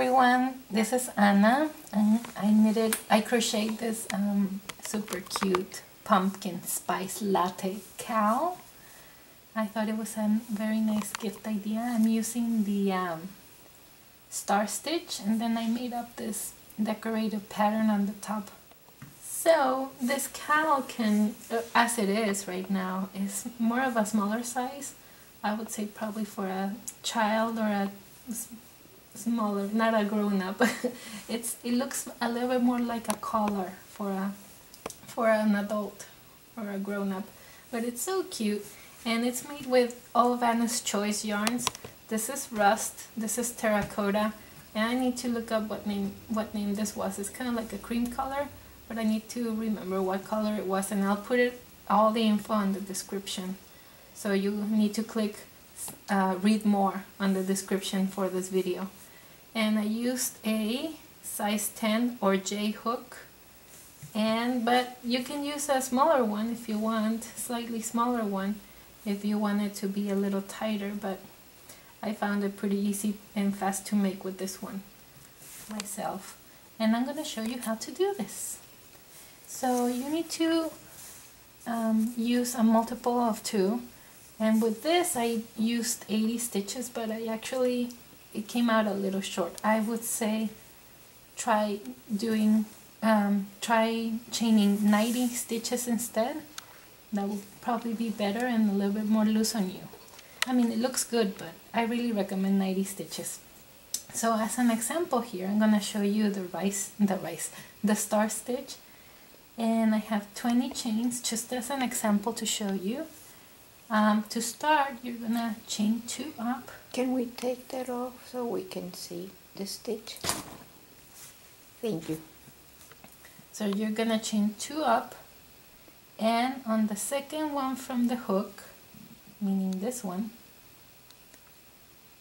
everyone, this is Anna, and I crocheted this super cute pumpkin spice latte cowl. I thought it was a very nice gift idea. I'm using the star stitch, and then I made up this decorative pattern on the top. So this cowl can, as it is right now, is more of a smaller size. I would say probably for a child or a smaller, not a grown-up. It looks a little bit more like a collar for an adult or a grown-up, but it's so cute, and it's made with all of Anna's Choice yarns. This is rust, this is terracotta, and I need to look up what name this was. It's kind of like a cream color, but I need to remember what color it was, and I'll put all the info in the description. So you need to click read more on the description for this video. And I used a size 10 or J hook, but you can use a smaller one if you want, slightly smaller one if you want it to be a little tighter, but I found it pretty easy and fast to make with this one myself. And I'm going to show you how to do this. So you need to use a multiple of 2. And with this I used 80 stitches, but it came out a little short. I would say try chaining 90 stitches instead. That would probably be better and a little bit more loose on you. I mean, it looks good, but I really recommend 90 stitches. So as an example here, I'm gonna show you the star stitch, and I have 20 chains just as an example to show you. To start, you're gonna chain 2 up. Can we take that off so we can see the stitch? Thank you. So you're gonna chain 2 up, and on the second one from the hook, meaning this one,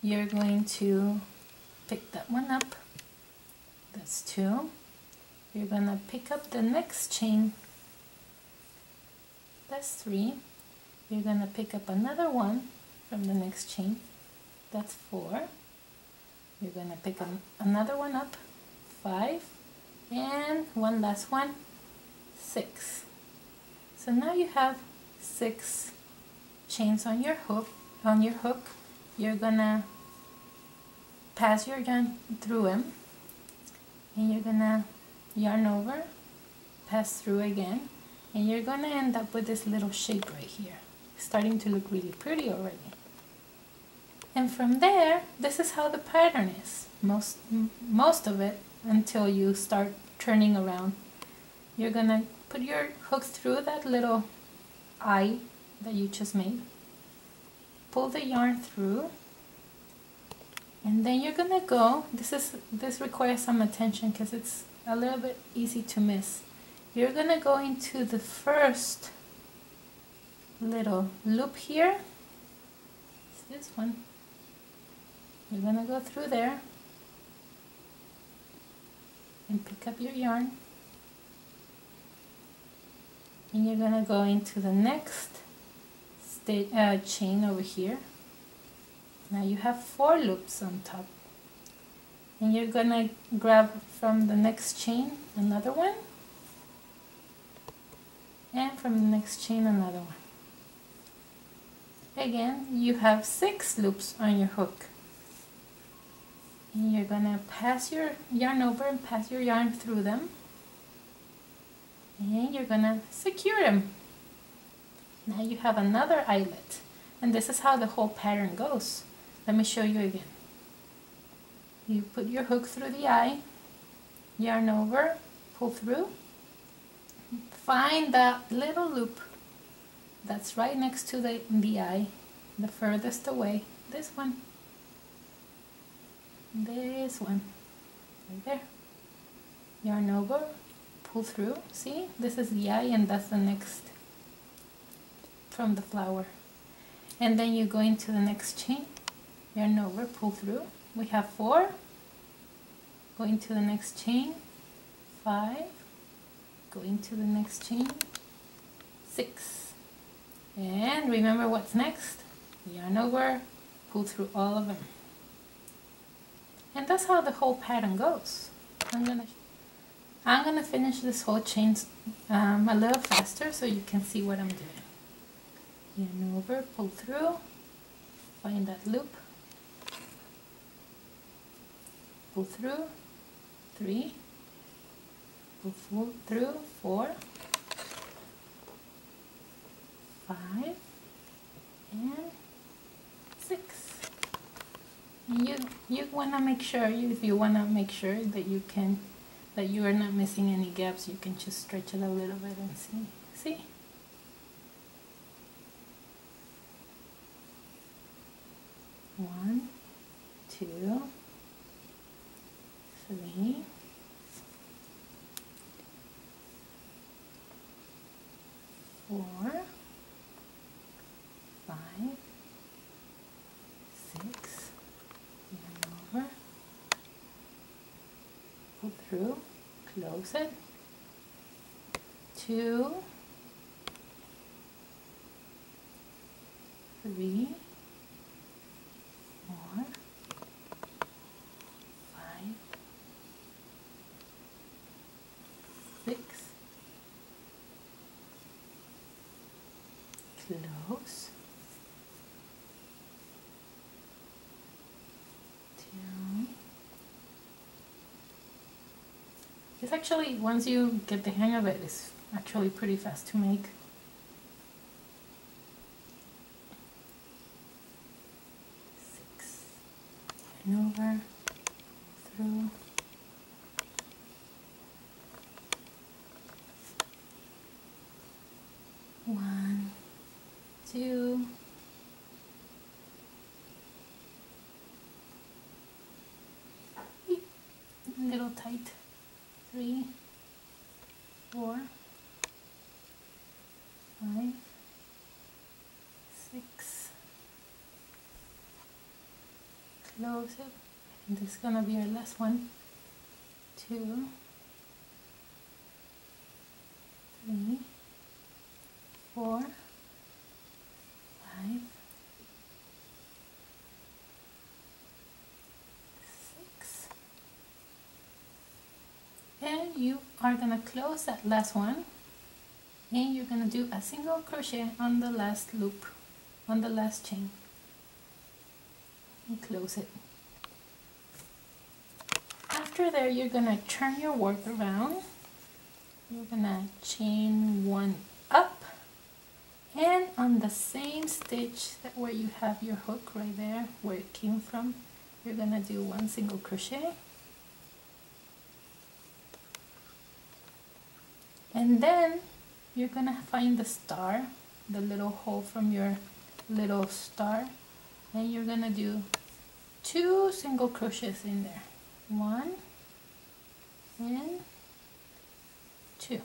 you're going to pick that one up. That's 2. You're gonna pick up the next chain. That's 3. You're gonna pick up another one from the next chain. That's 4. You're gonna pick another one up. 5. And one last one. 6. So now you have 6 chains on your hook. You're gonna pass your yarn through them, and you're gonna yarn over, pass through again, and you're gonna end up with this little shape right here. Starting to look really pretty already. And from there, this is how the pattern is, most of it, until you start turning around. You're gonna put your hook through that little eye that you just made, pull the yarn through, and then you're gonna go, this requires some attention because it's a little bit easy to miss. You're gonna go into the first little loop here. It's this one. You're gonna go through there and pick up your yarn, and you're gonna go into the next chain over here. Now you have 4 loops on top, and you're gonna grab from the next chain another one, and from the next chain another one. Again, you have 6 loops on your hook, and you're gonna pass your yarn over and pass your yarn through them, and you're gonna secure them. Now you have another eyelet, and this is how the whole pattern goes. Let me show you again. You put your hook through the eye, yarn over, pull through, find that little loop that's right next to the eye, the furthest away, this one, right there. Yarn over, pull through, see, this is the eye and that's the next from the flower. And then you go into the next chain, yarn over, pull through, we have 4, go into the next chain, 5, go into the next chain, 6. And remember what's next? Yarn over, pull through all of them. And that's how the whole pattern goes. I'm gonna finish this whole chain a little faster so you can see what I'm doing. Yarn over, pull through, find that loop, pull through, 3, pull through, 4, 5, and 6. You wanna make sure, if you wanna make sure that you are not missing any gaps, you can just stretch it a little bit and see. One, 2, 3, 4, 5, 6, yarn over, pull through, close it, 2, 3, 4, 5, 6, close, 2. It's actually, once you get the hang of it, it's actually pretty fast to make. 6, yarn over, through, 1, 2, a little tight, 3, 4, 5, 6, close it, and this is gonna be our last one, 2, 3, 4, 5, 6, and you are gonna close that last one, and you're gonna do a single crochet on the last loop, on the last chain, and close it. After there, you're gonna turn your work around. You're gonna chain 1 up, and on the same stitch that where you have your hook right there where it came from, you're gonna do 1 single crochet, and then you're gonna find the star, the little hole from your little star, and you're gonna do 2 single crochets in there, 1 and 2.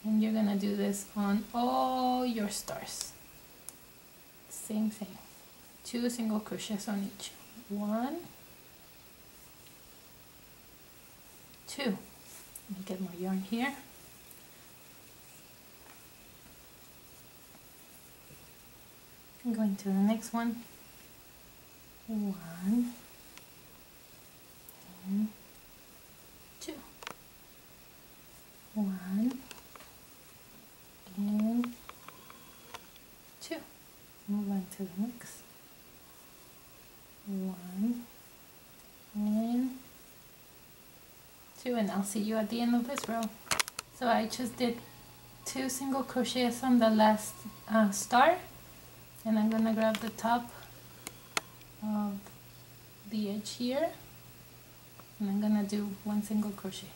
And you're gonna do this on all your stars. Same thing. 2 single crochets on each. 1, 2. Let me get more yarn here. I'm going to the next one. 1 and 2. 1 and 2. Move on to the next. 1 and 2, and I'll see you at the end of this row. So I just did 2 single crochets on the last star, and I'm gonna grab the top of the edge here, and I'm gonna do 1 single crochet,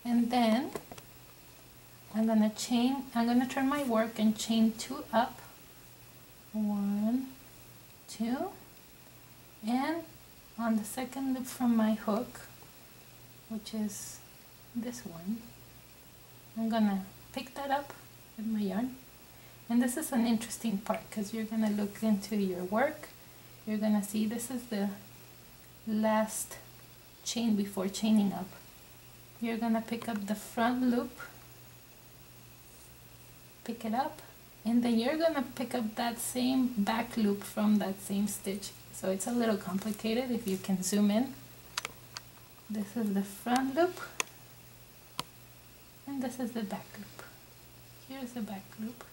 and then I'm gonna turn my work and chain 2 up, 1, 2, and on the second loop from my hook, which is this one, I'm gonna pick that up with my yarn. And this is an interesting part because you're gonna look into your work, you're gonna see this is the last chain before chaining up. You're gonna pick up the front loop, pick it up, and then you're gonna pick up that same back loop from that same stitch. so it's a little complicated. If you can zoom in, this is the front loop and this is the back loop. Here's the back loop.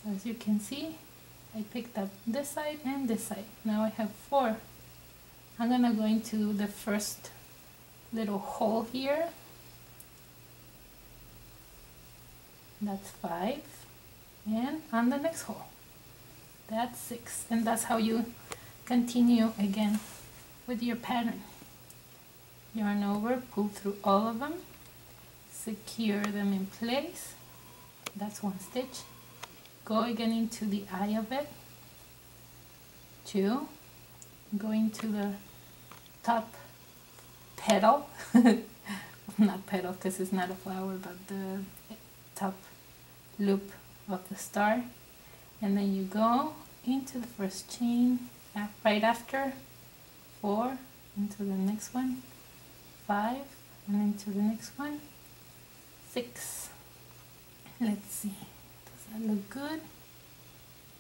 So as you can see, I picked up this side and this side. Now I have 4. I'm gonna go into the first little hole here. That's 5. And on the next hole, that's 6. And that's how you continue again with your pattern. Yarn over, pull through all of them, secure them in place. That's 1 stitch. Go again into the eye of it. 2. Go into the top petal. Not petal because it's not a flower, but the top loop of the star. And then you go into the first chain right after 4, into the next one, 5, and into the next one, 6. Let's see. That look good?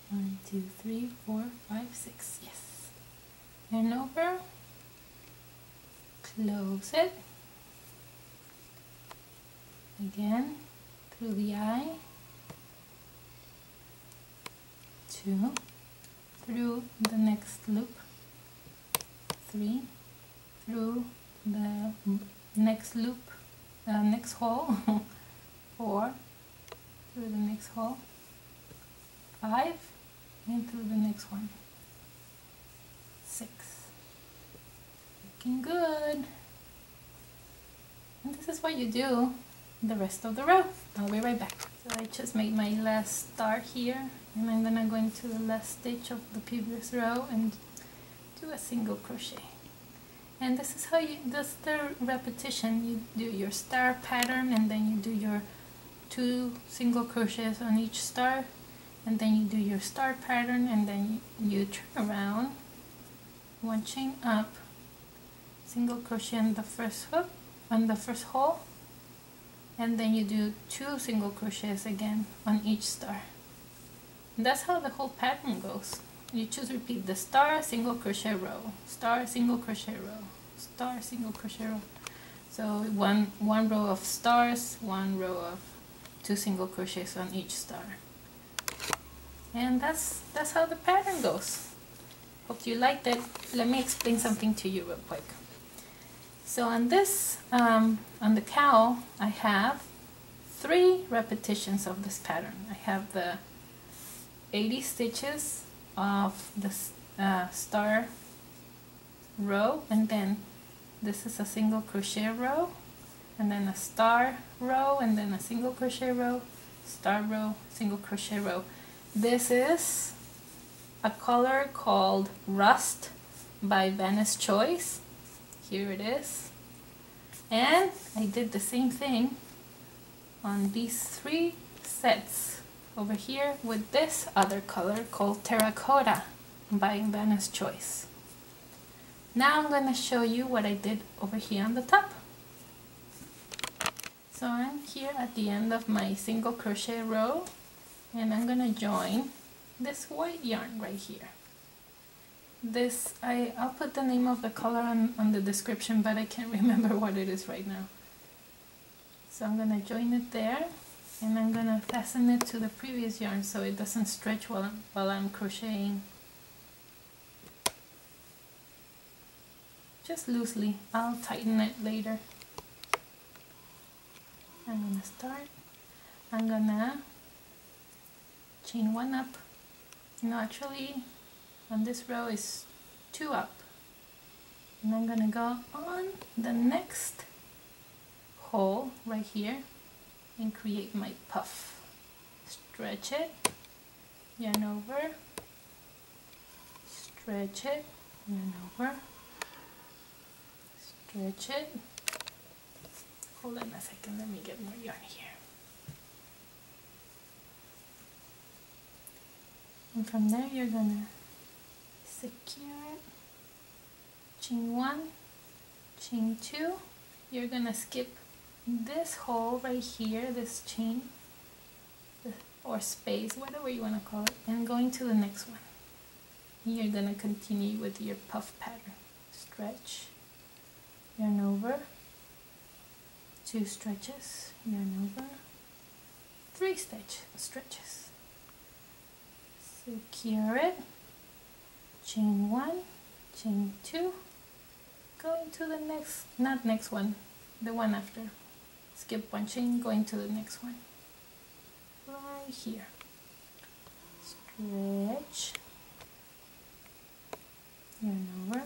1, 2, 3, 4, 5, 6. Yes. Yarn over. Close it. Again through the eye. 2. Through the next loop. 3. Through the next loop. Next hole. 4. Through the next hole, 5, and through the next one, 6. Looking good. And this is what you do the rest of the row. I'll be right back. So I just made my last star here, and I'm gonna go into the last stitch of the previous row and do a single crochet. And this is how you, that's the repetition. You do your star pattern, and then you do your 2 single crochets on each star, and then you do your star pattern, and then you turn around, 1 chain up, single crochet on the first hook, on the first hole, and then you do 2 single crochets again on each star. And that's how the whole pattern goes. You just repeat the star, single crochet row, star, single crochet row, star, single crochet row. So one row of stars, 1 row of 2 single crochets on each star. And that's how the pattern goes. Hope you liked it. Let me explain something to you real quick. So on this, on the cowl, I have 3 repetitions of this pattern. I have the 80 stitches of the star row, and then this is a single crochet row, and then a star row, and then a single crochet row, star row, single crochet row. This is a color called Rust by Vanessa's Choice. Here it is. And I did the same thing on these 3 sets over here with this other color called Terracotta by Vanessa's Choice. Now I'm going to show you what I did over here on the top. So I'm here at the end of my single crochet row, and I'm going to join this white yarn right here. This, I'll put the name of the color on the description, but I can't remember what it is right now. So I'm going to join it there, and I'm going to fasten it to the previous yarn so it doesn't stretch while I'm crocheting. Just loosely. I'll tighten it later. I'm going to start. I'm going to chain 1 up. No, actually on this row is 2 up. And I'm going to go on the next hole right here and create my puff. Stretch it, yarn over, stretch it, yarn over, stretch it. Hold on a second, let me get more yarn here. And from there you're gonna secure it, chain 1, chain 2, you're gonna skip this hole right here, this chain, or space, whatever you want to call it, and going to the next one. You're going to continue with your puff pattern. Stretch, yarn over, 2 stretches, yarn over, 3 stretches. Secure it, chain 1, chain 2, going to the next, not next one, the one after. Skip 1 chain, going to the next one. Right here. Stretch, yarn over,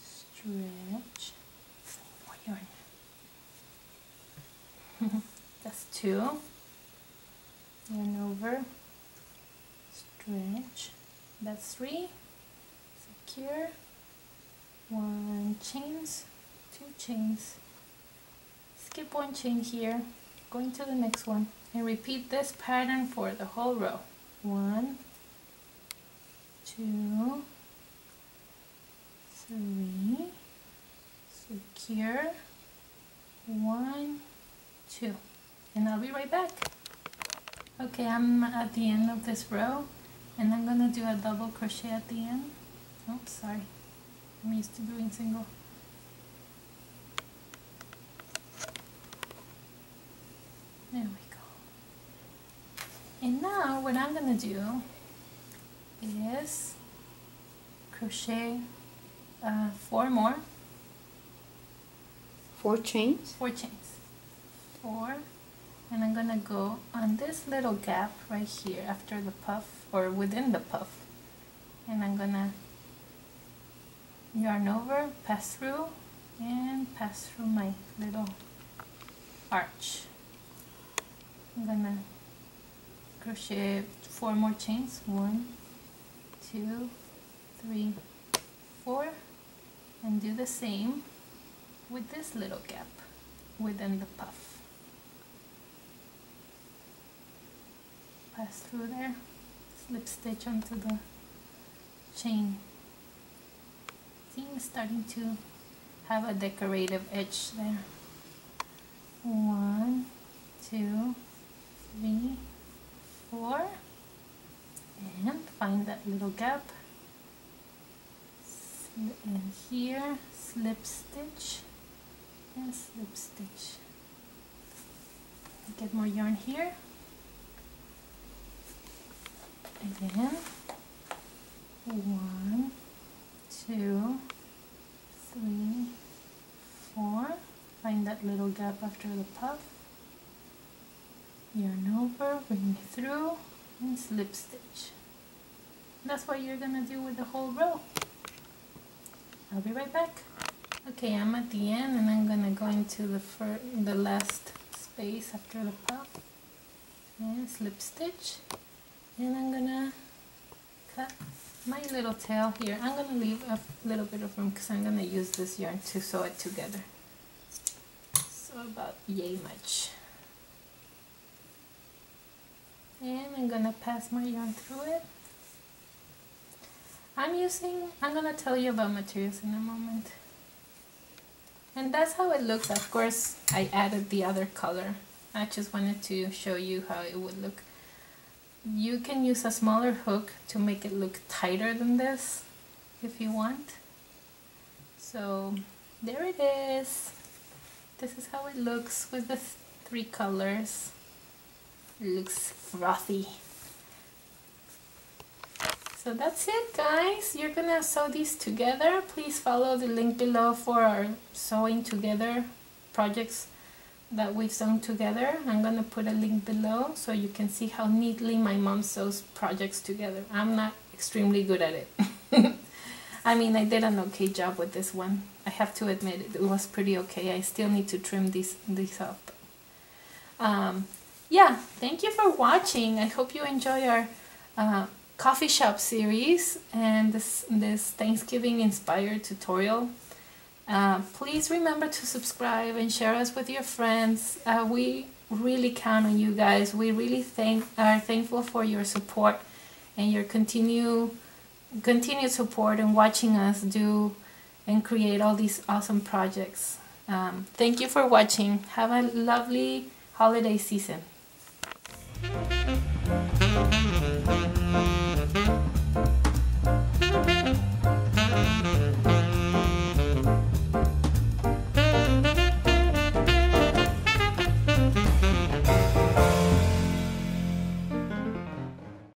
stretch, more yarn. That's 2. Yarn over, stretch. That's 3. Secure. 1 chains, 2 chains. Skip 1 chain here, going to the next one, and repeat this pattern for the whole row. 1, 2, 3, secure, 1, 2, and I'll be right back. Okay, I'm at the end of this row, and I'm gonna do a double crochet at the end. Oops, sorry, I'm used to doing single. There we go. And now what I'm gonna do is crochet 4 more. 4 chains? 4 chains. 4. And I'm gonna go on this little gap right here after the puff, or within the puff. And I'm gonna yarn over, pass through, and pass through my little arch. I'm gonna crochet 4 more chains. 1, 2, 3, 4, and do the same with this little gap within the puff. Pass through there, slip stitch onto the chain. See, it's starting to have a decorative edge there. 1, 2, 3, 4, and find that little gap, and here slip stitch and slip stitch. Get more yarn here. Again, 1, 2, 3, 4. Find that little gap after the puff. Yarn over, bring it through, and slip stitch. That's what you're gonna do with the whole row. I'll be right back. Okay, I'm at the end, and I'm gonna go into the last space after the puff, and slip stitch. And I'm gonna cut my little tail here. I'm gonna leave a little bit of room because I'm gonna use this yarn to sew it together. So about yay much. And I'm gonna pass my yarn through it. I'm gonna tell you about materials in a moment. And that's how it looks. Of course, I added the other color. I just wanted to show you how it would look. You can use a smaller hook to make it look tighter than this if you want. So there it is. This is how it looks with the 3 colors. It looks frothy. So that's it, guys. You're gonna sew these together. Please follow the link below for our sewing together projects that we've sewn together. I'm gonna put a link below so you can see how neatly my mom sews projects together. I'm not extremely good at it. I mean, I did an okay job with this one. I have to admit it was pretty okay. I still need to trim these up. Yeah, thank you for watching. I hope you enjoy our coffee shop series and this Thanksgiving inspired tutorial. Please remember to subscribe and share us with your friends. We really count on you guys. We really are thankful for your support and your continued support and watching us do and create all these awesome projects. Thank you for watching. Have a lovely holiday season.